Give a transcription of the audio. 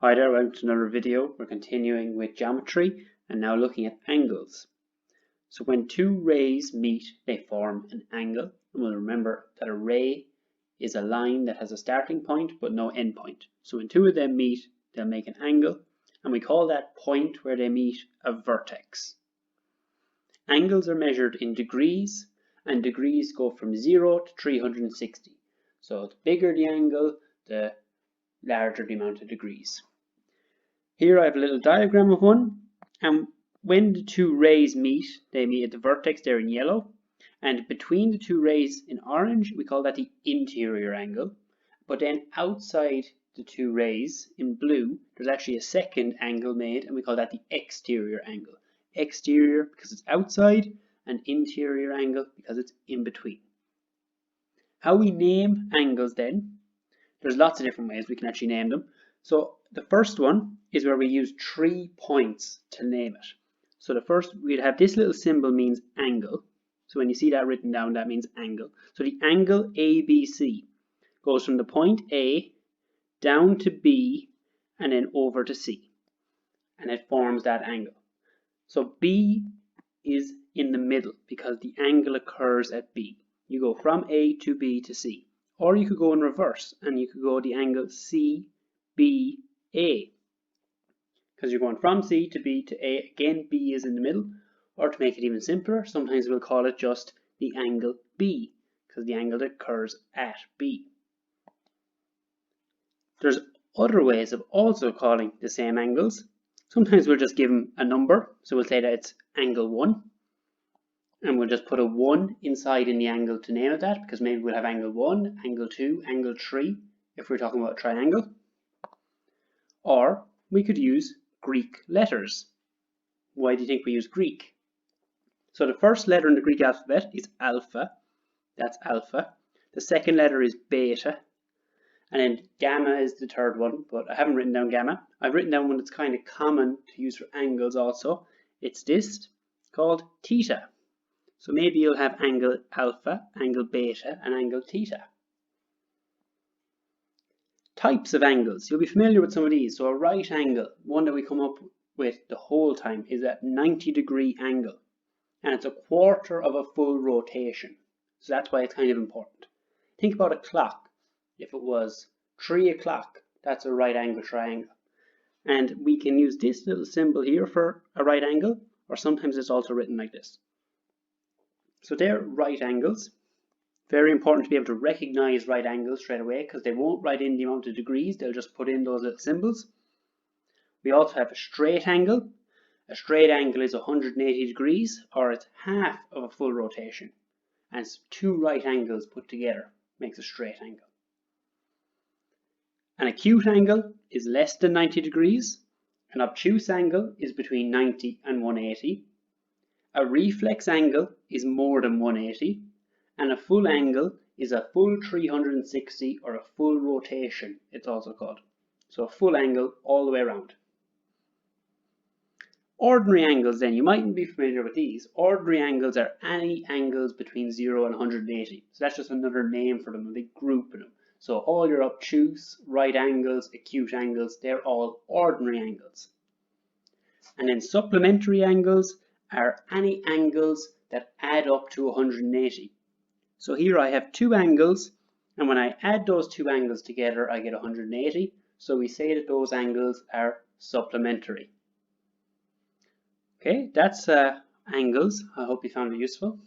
Hi there, welcome to another video. We're continuing with geometry and now looking at angles. So when two rays meet, they form an angle. And we'll remember that a ray is a line that has a starting point but no end point. So when two of them meet, they'll make an angle, and we call that point where they meet a vertex. Angles are measured in degrees, and degrees go from 0 to 360. So the bigger the angle, the larger the amount of degrees. Here I have a little diagram of one, and when the two rays meet, they meet at the vertex there in yellow, and between the two rays in orange, we call that the interior angle. But then outside the two rays in blue, there's actually a second angle made, and we call that the exterior angle. Exterior because it's outside, and interior angle because it's in between. How we name angles then, there's lots of different ways we can actually name them. So the first one is where we use 3 points to name it. So the first, we'd have this little symbol means angle. So when you see that written down, that means angle. So the angle ABC goes from the point A down to B and then over to C. And it forms that angle. So B is in the middle because the angle occurs at B. You go from A to B to C. Or you could go in reverse and you could go the angle CBA. Because you're going from C to B to A. Again, B is in the middle. Or to make it even simpler, sometimes we'll call it just the angle B, because the angle that occurs at B. There's other ways of also calling the same angles. Sometimes we'll just give them a number. So we'll say that it's angle 1. And we'll just put a 1 inside in the angle to name it that, because maybe we'll have angle 1, angle 2, angle 3, if we're talking about a triangle. Or we could use Greek letters. Why do you think we use Greek? So the first letter in the Greek alphabet is alpha. That's alpha. The second letter is beta. And then gamma is the third one, but I haven't written down gamma. I've written down one that's kind of common to use for angles also. It's this, called theta. So maybe you'll have angle alpha, angle beta, and angle theta. Types of angles. You'll be familiar with some of these. So a right angle, one that we come up with the whole time, is a 90-degree angle. And it's a quarter of a full rotation. So that's why it's kind of important. Think about a clock. If it was 3 o'clock, that's a right angle triangle. And we can use this little symbol here for a right angle, or sometimes it's also written like this. So they're right angles. Very important to be able to recognize right angles straight away, because they won't write in the amount of degrees, they'll just put in those little symbols. We also have a straight angle. A straight angle is 180 degrees, or it's half of a full rotation. And it's 2 right angles put together makes a straight angle. An acute angle is less than 90 degrees. An obtuse angle is between 90 and 180. A reflex angle is more than 180. And a full angle is a full 360 or a full rotation, it's also called. So a full angle all the way around. Ordinary angles then, you mightn't be familiar with these. Ordinary angles are any angles between 0 and 180. So that's just another name for them, a big group of them. So all your obtuse, right angles, acute angles, they're all ordinary angles. And then supplementary angles are any angles that add up to 180. So here I have 2 angles, and when I add those 2 angles together, I get 180. So we say that those angles are supplementary. Okay, that's angles. I hope you found it useful.